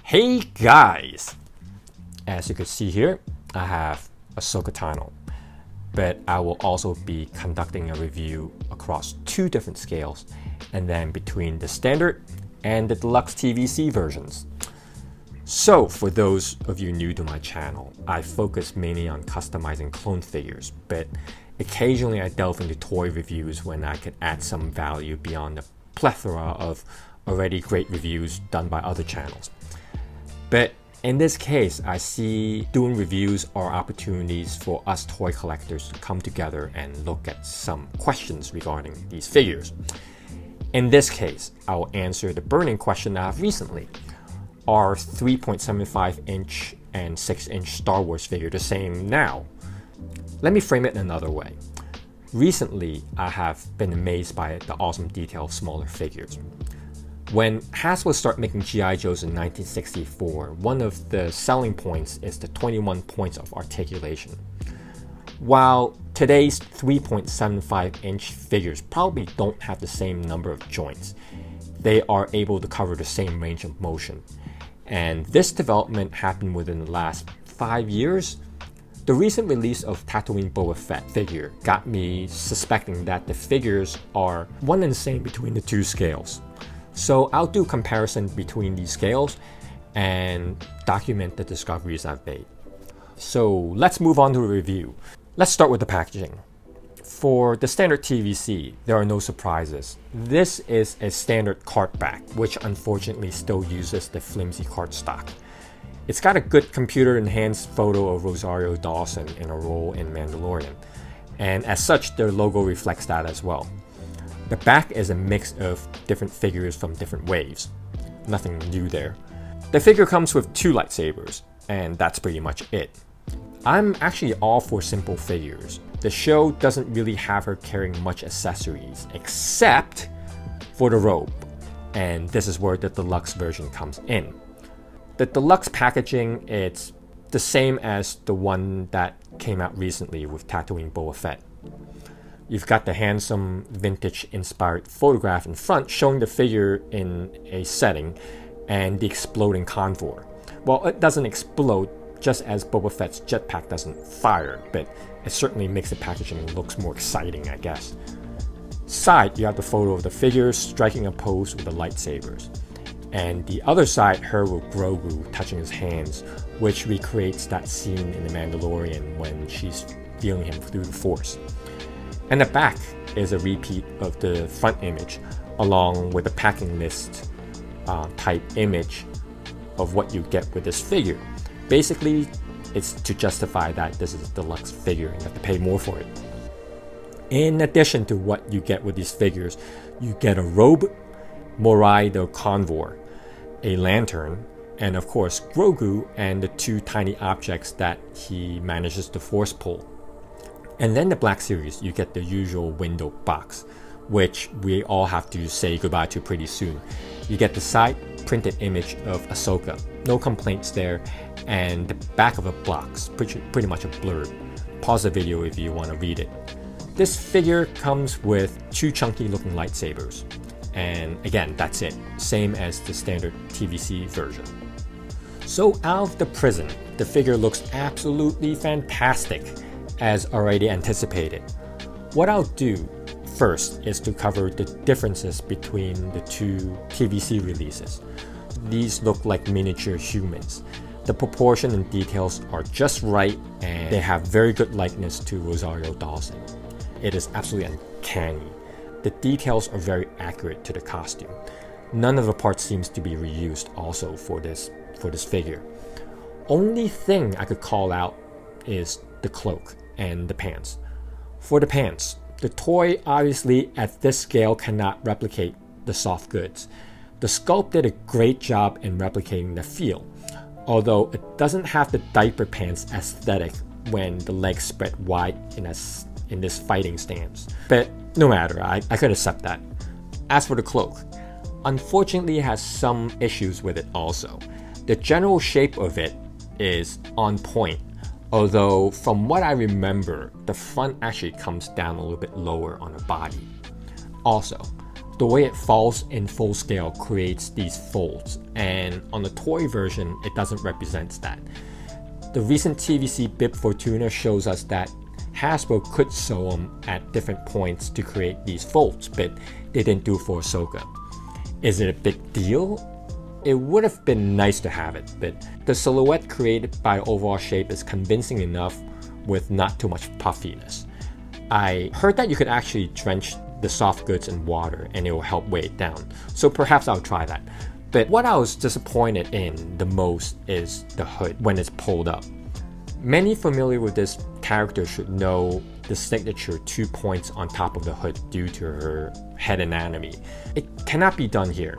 Hey guys! As you can see here, I have Ahsoka Tano, but I will also be conducting a review across two different scales and then between the standard and the Deluxe TVC versions. So for those of you new to my channel, I focus mainly on customizing clone figures, but occasionally I delve into toy reviews when I could add some value beyond the plethora of already great reviews done by other channels. But in this case, I see doing reviews are opportunities for us toy collectors to come together and look at some questions regarding these figures. In this case, I will answer the burning question I have recently. Are 3.75-inch and 6-inch Star Wars figure the same now? Let me frame it another way. Recently, I have been amazed by the awesome detail of smaller figures. When Hasbro started making G.I. Joes in 1964, one of the selling points is the 21 points of articulation. While today's 3.75-inch figures probably don't have the same number of joints, they are able to cover the same range of motion. And this development happened within the last 5 years. The recent release of Tatooine Boba Fett figure got me suspecting that the figures are one and the same between the two scales. So I'll do comparison between these scales and document the discoveries I've made. So let's move on to a review. Let's start with the packaging. For the standard TVC, there are no surprises. This is a standard cart back, which unfortunately still uses the flimsy cardstock. It's got a good computer-enhanced photo of Rosario Dawson in a role in Mandalorian, and as such, their logo reflects that as well. The back is a mix of different figures from different waves. Nothing new there. The figure comes with 2 lightsabers, and that's pretty much it. I'm actually all for simple figures. The show doesn't really have her carrying much accessories, except for the robe, and this is where the deluxe version comes in. The deluxe packaging, it's the same as the one that came out recently with Tatooine Boba Fett. You've got the handsome vintage-inspired photograph in front showing the figure in a setting and the exploding convoy. Well, it doesn't explode just as Boba Fett's jetpack doesn't fire, but it certainly makes the packaging look more exciting, I guess. Side, you have the photo of the figure striking a pose with the lightsabers. And the other side, her with Grogu touching his hands, which recreates that scene in The Mandalorian when she's feeling him through the Force. And the back is a repeat of the front image, along with a packing list type image of what you get with this figure. Basically, it's to justify that this is a deluxe figure and you have to pay more for it. In addition to what you get with these figures, you get a robe, Morai the Convoy, a lantern, and of course Grogu and the 2 tiny objects that he manages to force pull. And then the Black Series, you get the usual window box, which we all have to say goodbye to pretty soon. You get the side printed image of Ahsoka, no complaints there, and the back of a box, pretty much a blurb. Pause the video if you want to read it. This figure comes with 2 chunky looking lightsabers, and again, that's it, same as the standard TVC version. So out of the prison, the figure looks absolutely fantastic, as already anticipated. What I'll do first is to cover the differences between the 2 TVC releases. These look like miniature humans. The proportion and details are just right, and they have very good likeness to Rosario Dawson. It is absolutely uncanny. The details are very accurate to the costume. None of the parts seems to be reused also for this figure. Only thing I could call out is the cloak and the pants. For the pants, the toy obviously at this scale cannot replicate the soft goods. The sculpt did a great job in replicating the feel, although it doesn't have the diaper pants aesthetic when the legs spread wide in this fighting stance. But no matter, I could accept that. As for the cloak, unfortunately it has some issues with it also. The general shape of it is on point, although from what I remember, the front actually comes down a little bit lower on the body. Also, the way it falls in full scale creates these folds, and on the toy version, it doesn't represent that. The recent TVC Bib Fortuna shows us that Hasbro could sew them at different points to create these folds, but they didn't do it for Ahsoka. Is it a big deal? It would have been nice to have it, but the silhouette created by overall shape is convincing enough with not too much puffiness. I heard that you could actually drench the soft goods in water and it will help weigh it down, so perhaps I'll try that. But what I was disappointed in the most is the hood when it's pulled up. Many familiar with this character should know the signature 2 points on top of the hood due to her head anatomy. It cannot be done here.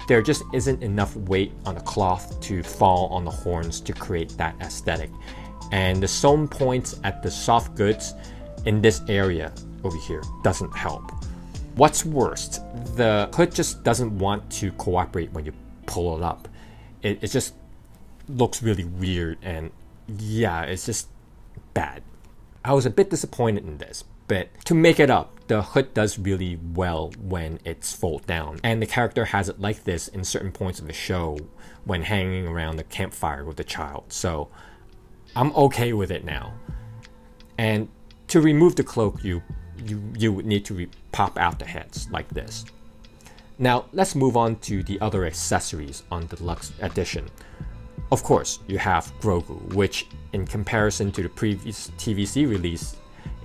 There just isn't enough weight on the cloth to fall on the horns to create that aesthetic. And the sewn points at the soft goods in this area over here doesn't help. What's worst, the hood just doesn't want to cooperate when you pull it up. It just looks really weird, and yeah, it's just bad. I was a bit disappointed in this, but to make it up, the hood does really well when it's folded down, and the character has it like this in certain points of the show when hanging around the campfire with the child, so I'm okay with it now. And to remove the cloak, you would need to pop out the heads like this. Now let's move on to the other accessories on the Deluxe Edition. Of course, you have Grogu, which in comparison to the previous TVC release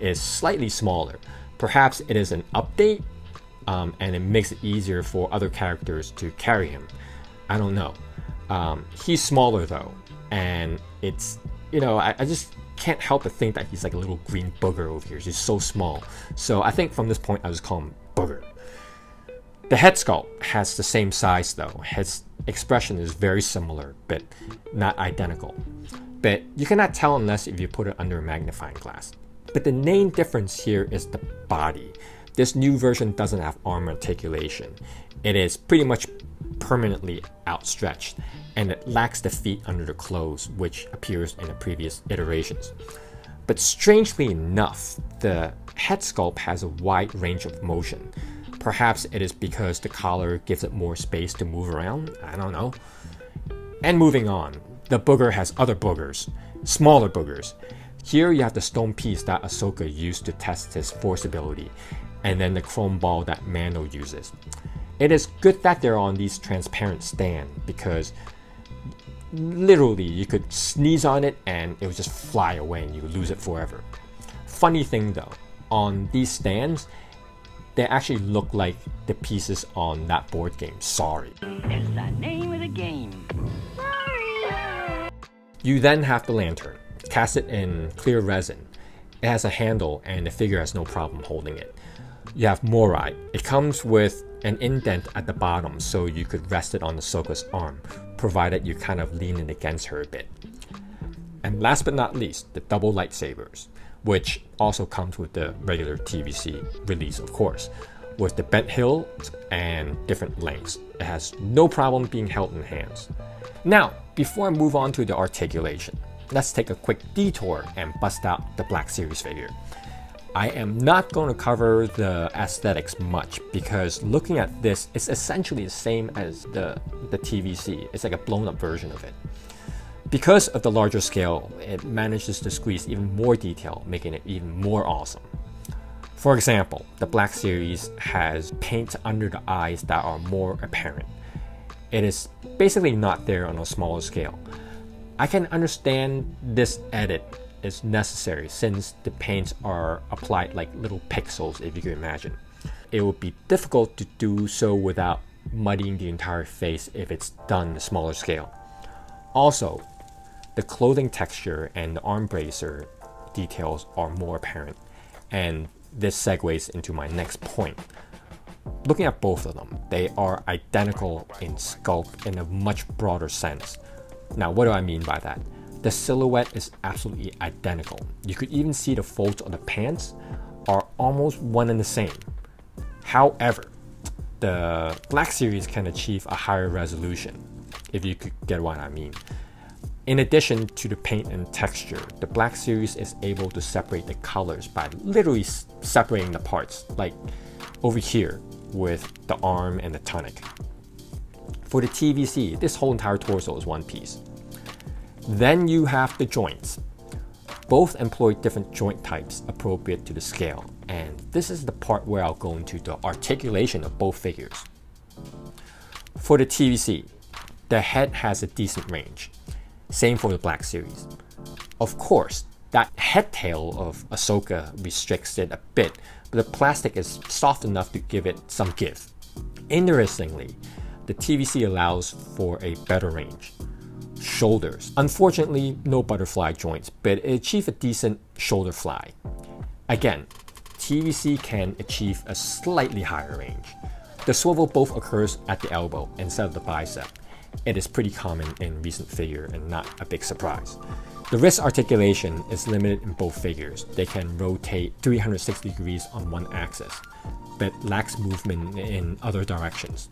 is slightly smaller. Perhaps it is an update and it makes it easier for other characters to carry him. I don't know. He's smaller though, and it's, you know, I just can't help but think that he's like a little green booger over here. He's so small. So I think from this point I'll just call him Booger. The head sculpt has the same size though. His expression is very similar, but not identical. But you cannot tell unless if you put it under a magnifying glass. But the main difference here is the body. This new version doesn't have arm articulation. It is pretty much permanently outstretched, and it lacks the feet under the clothes, which appears in the previous iterations. But strangely enough, the head sculpt has a wide range of motion. Perhaps it is because the collar gives it more space to move around, I don't know. And moving on, the booger has other boogers, smaller boogers. Here you have the stone piece that Ahsoka used to test his force ability, and then the chrome ball that Mando uses. It is good that they're on these transparent stands, because literally you could sneeze on it and it would just fly away and you would lose it forever. Funny thing though, on these stands, they actually look like the pieces on that board game, Sorry. It's the name of the game. Sorry! You then have the lantern. Cast it in clear resin. It has a handle and the figure has no problem holding it. You have Morai. It comes with an indent at the bottom so you could rest it on Ahsoka's arm, provided you kind of lean it against her a bit. And last but not least, the double lightsabers, which also comes with the regular TVC release, of course, with the bent hilts and different lengths. It has no problem being held in hands. Now, before I move on to the articulation, let's take a quick detour and bust out the Black Series figure. I am not going to cover the aesthetics much because looking at this, it's essentially the same as the TVC. It's like a blown up version of it. Because of the larger scale, it manages to squeeze even more detail, making it even more awesome. For example, the Black Series has paint under the eyes that are more apparent. It is basically not there on a smaller scale. I can understand this edit is necessary since the paints are applied like little pixels, if you can imagine. It would be difficult to do so without muddying the entire face if it's done on a smaller scale. Also, the clothing texture and the arm bracer details are more apparent, and this segues into my next point. Looking at both of them, they are identical in sculpt in a much broader sense. Now, what do I mean by that? The silhouette is absolutely identical. You could even see the folds of the pants are almost one and the same. However, the Black Series can achieve a higher resolution, if you could get what I mean. In addition to the paint and texture, the Black Series is able to separate the colors by literally separating the parts. Like over here, with the arm and the tunic. For the TVC, this whole entire torso is one piece. Then you have the joints. Both employ different joint types appropriate to the scale, and this is the part where I'll go into the articulation of both figures. For the TVC, the head has a decent range. Same for the Black Series. Of course, that head tail of Ahsoka restricts it a bit, but the plastic is soft enough to give it some give. Interestingly, the TVC allows for a better range. Shoulders. Unfortunately, no butterfly joints, but it achieves a decent shoulder fly. Again, TVC can achieve a slightly higher range. The swivel both occurs at the elbow instead of the bicep. It is pretty common in recent figure and not a big surprise. The wrist articulation is limited in both figures. They can rotate 360 degrees on one axis, but lacks movement in other directions.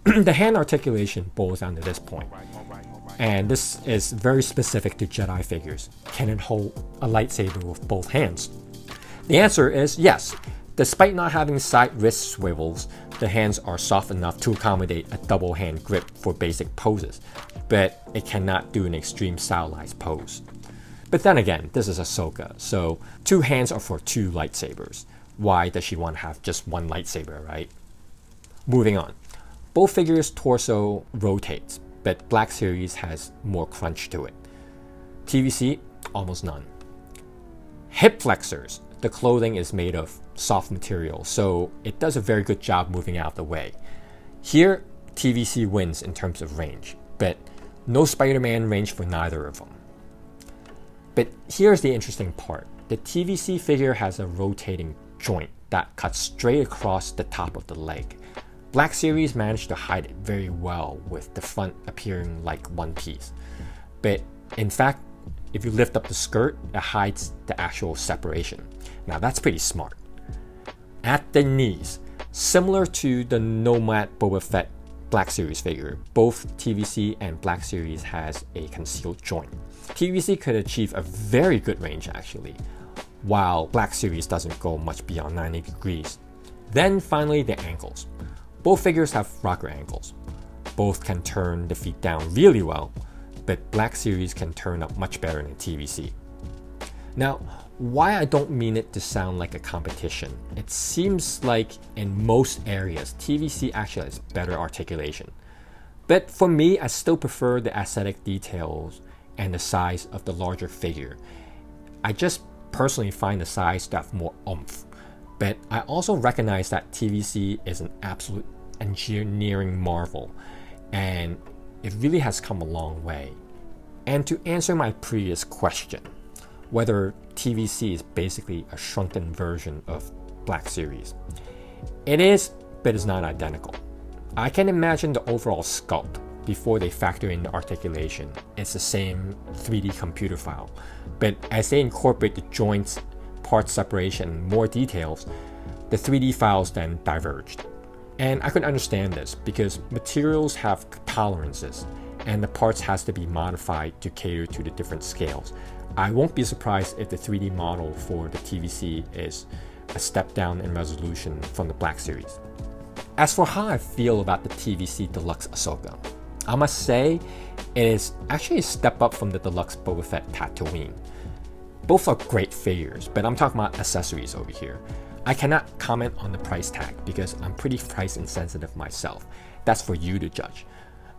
The hand articulation boils down to this point, and this is very specific to Jedi figures. Can it hold a lightsaber with both hands? The answer is yes. Despite not having side wrist swivels, the hands are soft enough to accommodate a double hand grip for basic poses, but it cannot do an extreme stylized pose. But then again, this is Ahsoka, so two hands are for two lightsabers. Why does she want to have just one lightsaber, right? Moving on. Both figures' torso rotates, but Black Series has more crunch to it. TVC, almost none. Hip flexors. The clothing is made of soft material, so it does a very good job moving out of the way. Here, TVC wins in terms of range, but no Spider-Man range for neither of them. But here's the interesting part. The TVC figure has a rotating joint that cuts straight across the top of the leg. Black Series managed to hide it very well with the front appearing like one piece. But in fact, if you lift up the skirt, it hides the actual separation. Now that's pretty smart. At the knees, similar to the Nomad Boba Fett Black Series figure, both TVC and Black Series has a concealed joint. TVC could achieve a very good range actually, while Black Series doesn't go much beyond 90 degrees. Then finally the ankles. Both figures have rocker ankles. Both can turn the feet down really well, but Black Series can turn up much better than TVC. Now, why I don't mean it to sound like a competition, it seems like in most areas, TVC actually has better articulation. But for me, I still prefer the aesthetic details and the size of the larger figure. I just personally find the size to have more oomph. But I also recognize that TVC is an absolute engineering marvel, and it really has come a long way. And to answer my previous question, whether TVC is basically a shrunken version of Black Series, it is, but it's not identical. I can imagine the overall sculpt before they factor in the articulation. It's the same 3D computer file, but as they incorporate the joints, part separation, and more details, the 3D files then diverged. And I could understand this because materials have tolerances and the parts has to be modified to cater to the different scales. I won't be surprised if the 3D model for the TVC is a step down in resolution from the Black Series. As for how I feel about the TVC Deluxe Ahsoka, I must say it is actually a step up from the Deluxe Boba Fett Tatooine. Both are great figures, but I'm talking about accessories over here. I cannot comment on the price tag because I'm pretty price insensitive myself. That's for you to judge.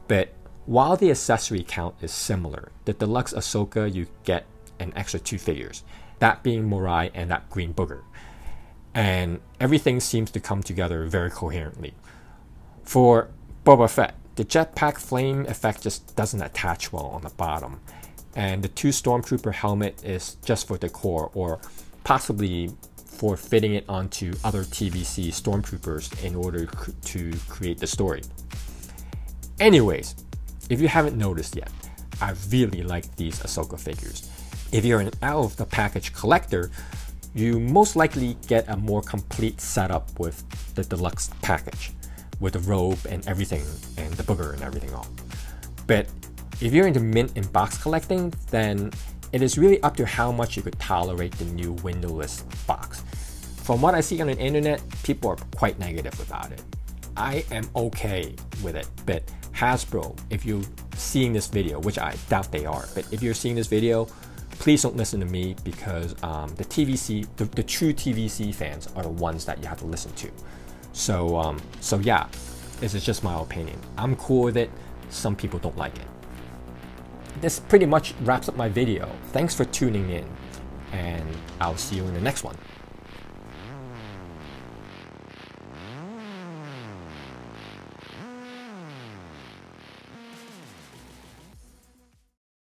But while the accessory count is similar, the Deluxe Ahsoka you get an extra 2 figures, that being Morai and that green booger. And everything seems to come together very coherently. For Boba Fett, the jetpack flame effect just doesn't attach well on the bottom, and the 2 Stormtrooper helmet is just for decor or possibly for fitting it onto other TVC Stormtroopers in order to create the story. Anyways, if you haven't noticed yet, I really like these Ahsoka figures. If you're an out-of-the-package collector, you most likely get a more complete setup with the deluxe package, with the robe and everything, and the booger and everything on. But if you're into mint and box collecting, then it is really up to how much you could tolerate the new windowless box. From what I see on the internet, people are quite negative about it. I am okay with it, but Hasbro, if you're seeing this video, which I doubt they are, but if you're seeing this video, please don't listen to me, because the TVC, the true TVC fans are the ones that you have to listen to. So yeah, this is just my opinion. I'm cool with it. Some people don't like it. This pretty much wraps up my video. Thanks for tuning in, and I'll see you in the next one.